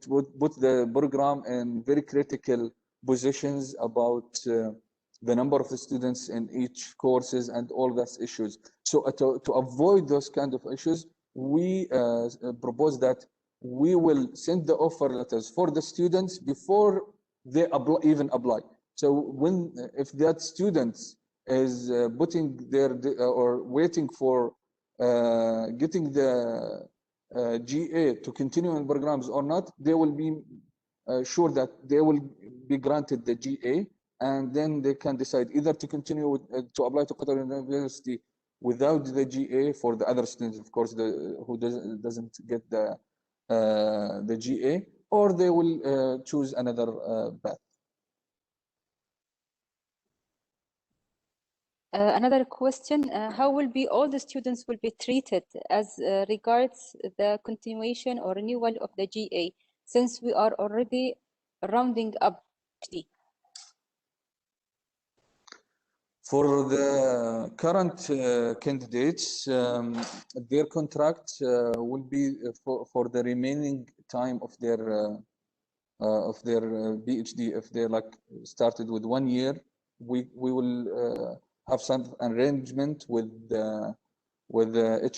would put the program in very critical positions about the number of the students in each courses and all those issues. So to avoid those kind of issues, we propose that we will send the offer letters for the students before they even apply. So if that students is putting or waiting for getting the GA to continue in programs or not, they will be sure that they will be granted the GA, and then they can decide either to continue to apply to Qatar University without the GA for the other students, of course, who doesn't get the GA, or they will choose another path. Another question, how will be all the students will be treated as regards the continuation or renewal of the GA, since we are already rounding up? For the current candidates, their contract will be for the remaining time of their PhD. If they like started with 1 year, we will have some arrangement with the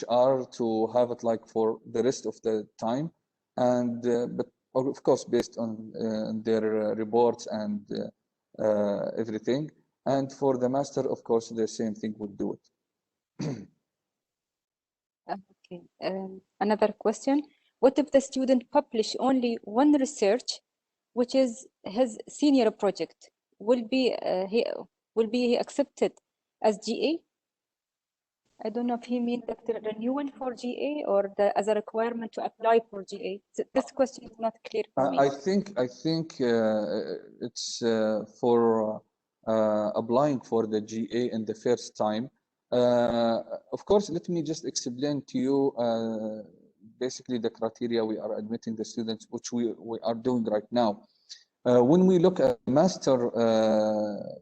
HR to have it like for the rest of the time, and but of course based on their reports and everything. And for the master, of course, the same thing would do it. Okay. Another question: what if the student publish only one research, which is his senior project? Will he accepted as GA? I don't know if he means the renewal for GA or as a requirement to apply for GA. This question is not clear for me. I think it's for applying for the GA in the first time. Of course, let me just explain to you basically the criteria we are admitting the students, which we are doing right now. When we look at master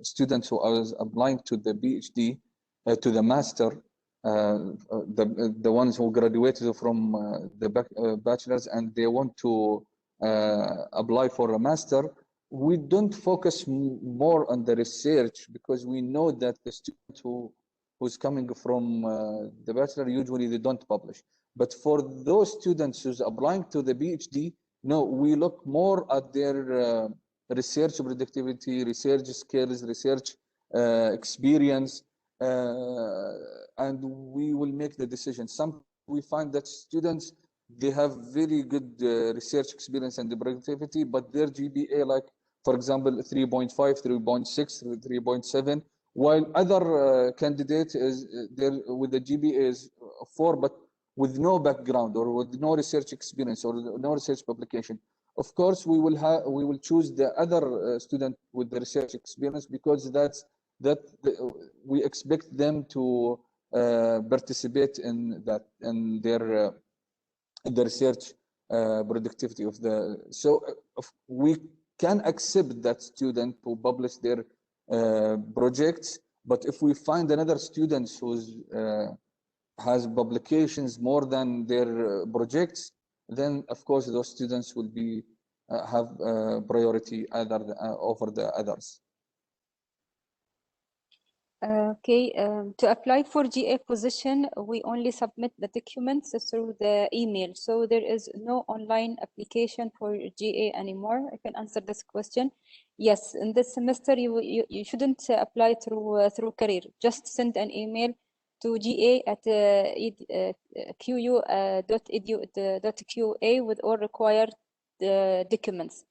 students who are applying to the PhD, to the master, the ones who graduated from the bachelor's and they want to apply for a master, we don't focus more on the research because we know that the student who's coming from the bachelor, usually they don't publish. But for those students who's applying to the PhD, no, we look more at their research productivity, research skills, research experience, and we will make the decision. Some we find that students, they have very good research experience and productivity, but their GPA, like for example, 3.5, 3.6, 3.7, while other candidate is there with the GPA is 4, but with no background or with no research experience or no research publication. Of course, we will choose the other student with the research experience because we expect them to participate in that and their the research productivity of the. So we can accept that student to publish their projects, but if we find another student who's has publications more than their projects, then of course those students will be have priority over the others. Okay, to apply for GA position, we only submit the documents through the email. So there is no online application for GA anymore. I can answer this question. Yes, in this semester, you shouldn't apply through career. Just send an email to ga@qu.edu.qa with all required documents.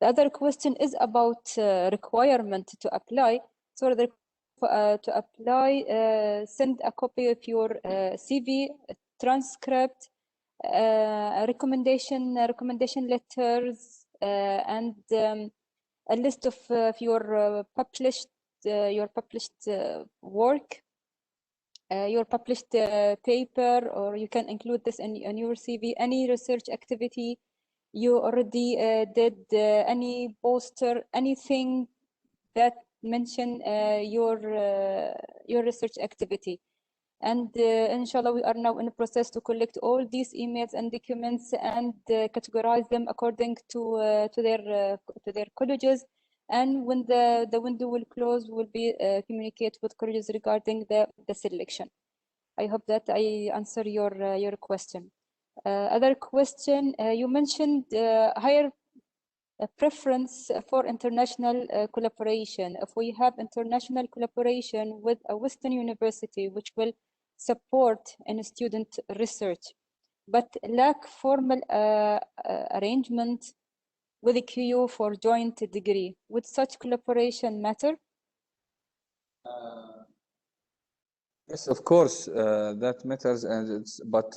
The other question is about requirement to apply. So to apply, send a copy of your CV, transcript, recommendation letters, and a list of your published work, your published paper, or you can include this in your CV. Any research activity you already did, any poster, anything that mention your research activity. And inshallah, we are now in the process to collect all these emails and documents and categorize them according to their colleges. And when the window will close, we'll be communicate with colleges regarding the selection. I hope that I answer your question. Other question, you mentioned higher a preference for international collaboration. If we have international collaboration with a Western university, which will support in student research, but lack formal arrangement with a QU for joint degree, would such collaboration matter? Yes, of course, that matters, and but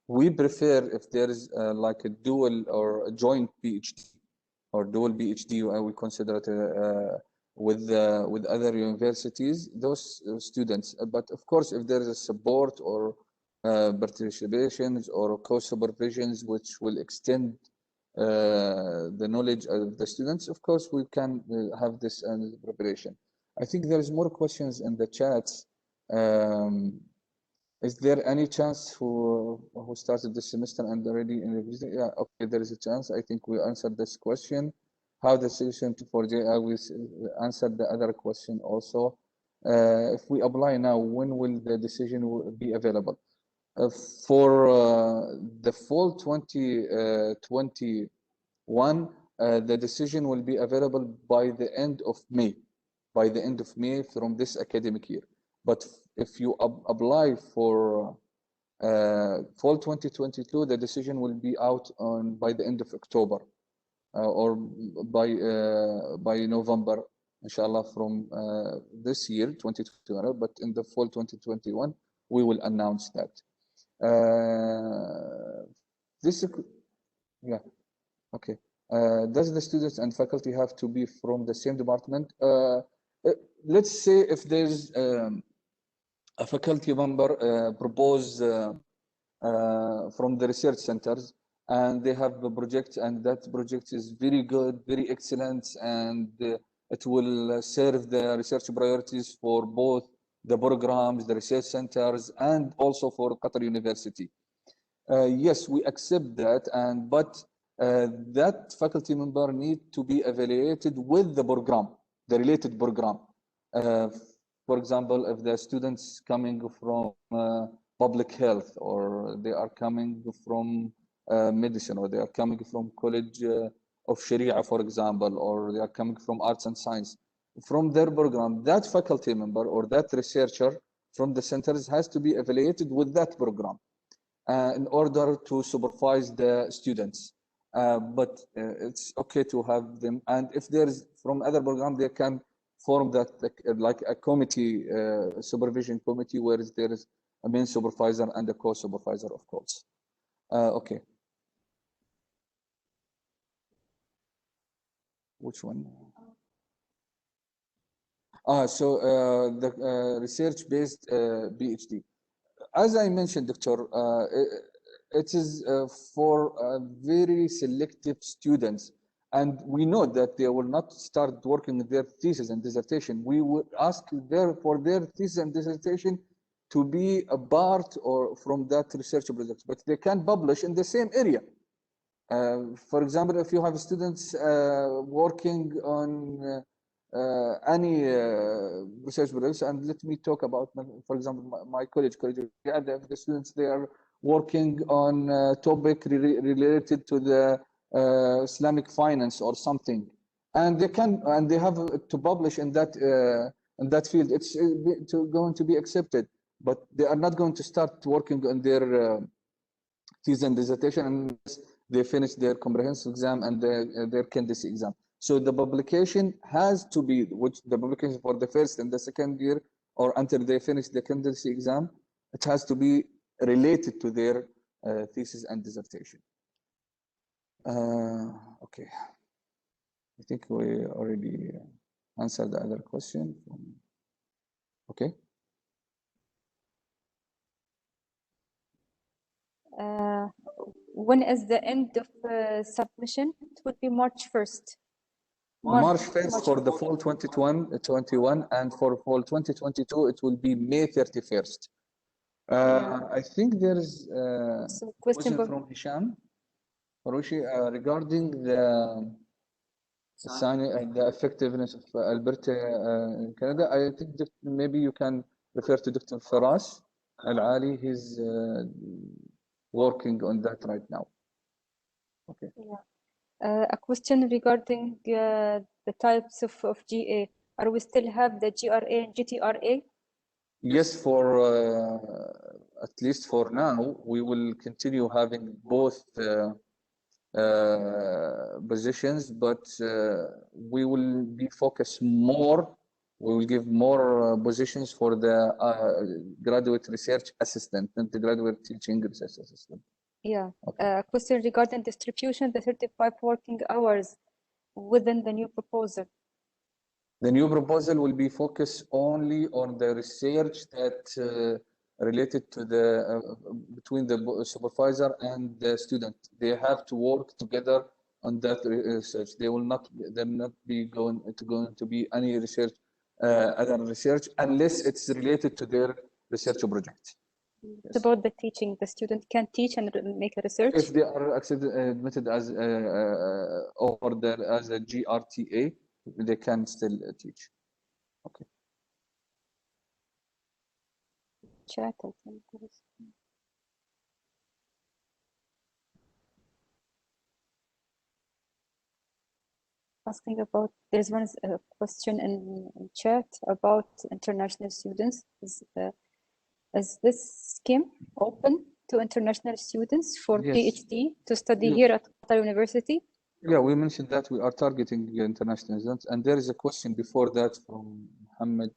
we prefer if there is like a dual or a joint PhD or dual PhD, I will consider it with other universities, those students. But of course, if there is a support or participations or co-supervisions which will extend the knowledge of the students, of course, we can have this preparation. I think there is more questions in the chats. Is there any chance who started this semester and already in revision? Yeah, okay, there is a chance. I think we answered this question. How the solution to 4J, we answered the other question also. If we apply now, when will the decision be available? For the fall 2021, the decision will be available by the end of May. By the end of May from this academic year. But if you apply for fall 2022, the decision will be out by the end of October or by November, inshallah, from this year, 2021. But in the fall 2021, we will announce that. Yeah, okay. Does the students and faculty have to be from the same department? Let's say if there's a faculty member propose from the research centers, and they have a project, and that project is very good, very excellent, and it will serve the research priorities for both the programs, the research centers, and also for Qatar University. Yes, we accept that, but that faculty member need to be evaluated with the program, the related program. For example, if the students coming from public health, or they are coming from medicine, or they are coming from college of Sharia, for example, or they are coming from arts and science, from their program, that faculty member or that researcher from the centers has to be evaluated with that program in order to supervise the students. But it's okay to have them. And if there's from other program, they can form that like a committee, supervision committee, where there is a main supervisor and a co-supervisor, of course. Okay. Which one? So the research-based PhD. As I mentioned, Doctor, it is for very selective students, and we know that they will not start working their thesis and dissertation. We would ask for their thesis and dissertation to be a part or from that research project, but they can publish in the same area. For example, if you have students working on any research projects, and let me talk about, for example, my college, the students, they are working on a topic related to the Islamic finance or something, and they have to publish in that field. It's going to be accepted, but they are not going to start working on their thesis and dissertation unless they finish their comprehensive exam and their candidacy exam. So the publication has to be, which the publication for the first and the second year, or until they finish the candidacy exam, it has to be related to their thesis and dissertation. Okay, I think we already answered the other question. Okay. When is the end of submission? It would be March 1st. March 1st for the fall 2021, and for fall 2022, it will be May 31st. I think there is a question from Hisham Faroushi regarding the effectiveness of Alberta in Canada. I think that maybe you can refer to Dr. Faras Al-Ali. He's working on that right now. Okay. Yeah. A question regarding the types of GA. Are we still have the GRA and GTRA? Yes, for at least for now, we will continue having both positions, but we will be focused more. We will give more positions for the graduate research assistant and the graduate teaching research assistant. Yeah. Okay. Question regarding distribution, the 35 working hours within the new proposal. The new proposal will be focused only on the research that related to the between the supervisor and the student. They have to work together on that research. They will not be going to be any research, other research, unless it's related to their research project. Yes. About the teaching, the student can teach and make a research. If they are admitted as as a GRTA, they can still teach. Okay. Chat, I think. Asking about, there's one question in chat about international students. Is this scheme open to international students for PhD to study here at Qatar University? Yeah, we mentioned that we are targeting international students, and there is a question before that from Mohammed.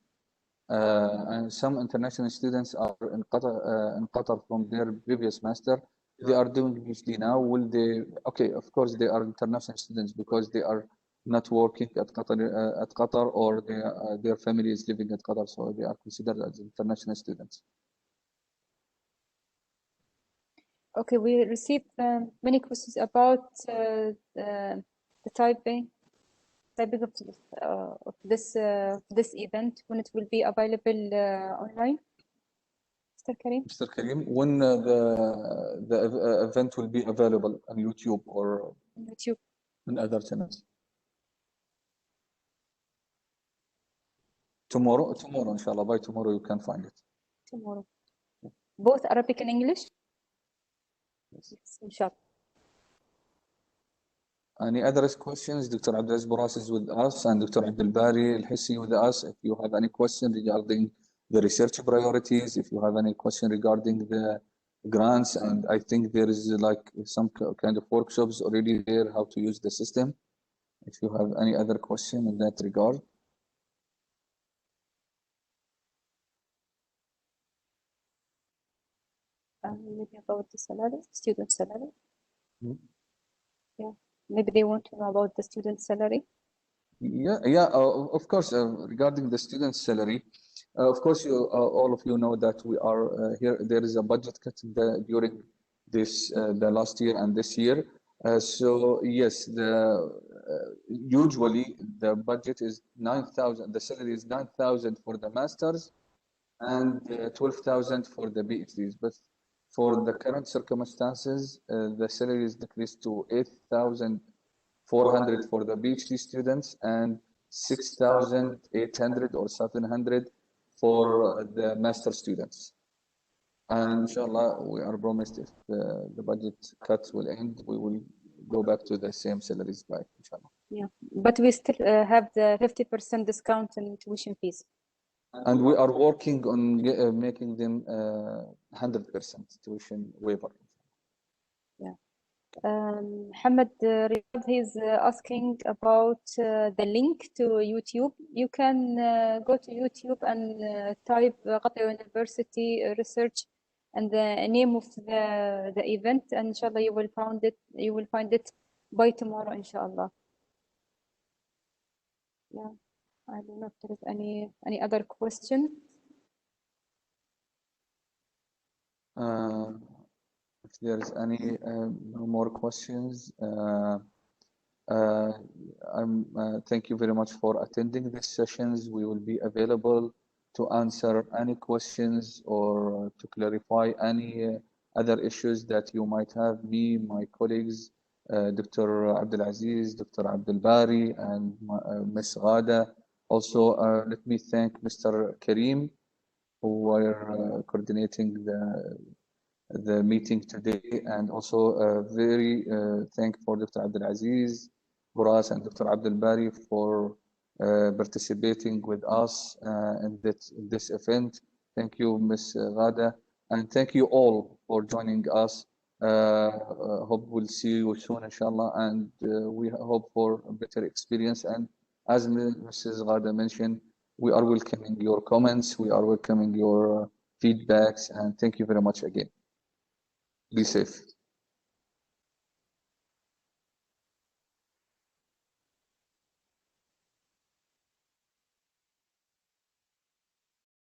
And some international students are in Qatar from their previous master. They are doing PhD now. Will they? Okay, of course they are international students because they are not working at Qatar, or their family is living at Qatar, so they are considered as international students. Okay, we received many questions about the typing of this event, when it will be available online. Mr. Karim? Mr. Karim, when the event will be available on YouTube or On YouTube. on other channels? Tomorrow, inshallah. By tomorrow, you can find it. Tomorrow. Both Arabic and English? Yes. Inshallah. Any other questions? Dr. Abdulaziz Boras is with us and Dr. Abdul Bari Al-Hissi with us. If you have any question regarding the research priorities, if you have any question regarding the grants, and I think there is like some kind of workshops already there, how to use the system. If you have any other question in that regard. Maybe about the salary, student salary. Hmm. Yeah, maybe they want to know about the student salary. Yeah, of course, regarding the student salary, of course, all of you know that we are here. There is a budget cut during this the last year and this year. So yes, usually the budget is 9,000. The salary is 9,000 for the masters and 12,000 for the PhDs. But for the current circumstances, the salary is decreased to 8,400 for the PhD students and 6,800 or 700 for the master students. And inshallah, we are promised if the budget cuts will end, we will go back to the same salaries back, inshallah. Yeah, but we still have the 50% discount in tuition fees. And we are working on making them 100% tuition waiver. Yeah. Mohammed Riyad, he's asking about the link to YouTube. You can go to YouTube and type Qatar University research and the name of the event, and inshallah you will find it. You will find it by tomorrow, inshallah. Yeah, I don't know if there is any other question. If there is any no more questions, thank you very much for attending these sessions. We will be available to answer any questions or to clarify any other issues that you might have. Me, my colleagues, Dr. Abdulaziz, Dr. Abdul Bari, and Ms. Ghada. Also, let me thank Mr. Karim, who were coordinating the meeting today, and also very thankful for Dr. Abdulaziz Boras and Dr. Abdul Bari for participating with us in this event. Thank you, Ms. Ghada, and thank you all for joining us. Hope we'll see you soon, inshallah, and we hope for a better experience. And as Mrs. Ghada mentioned, we are welcoming your comments, we are welcoming your feedbacks, and thank you very much again. Be safe.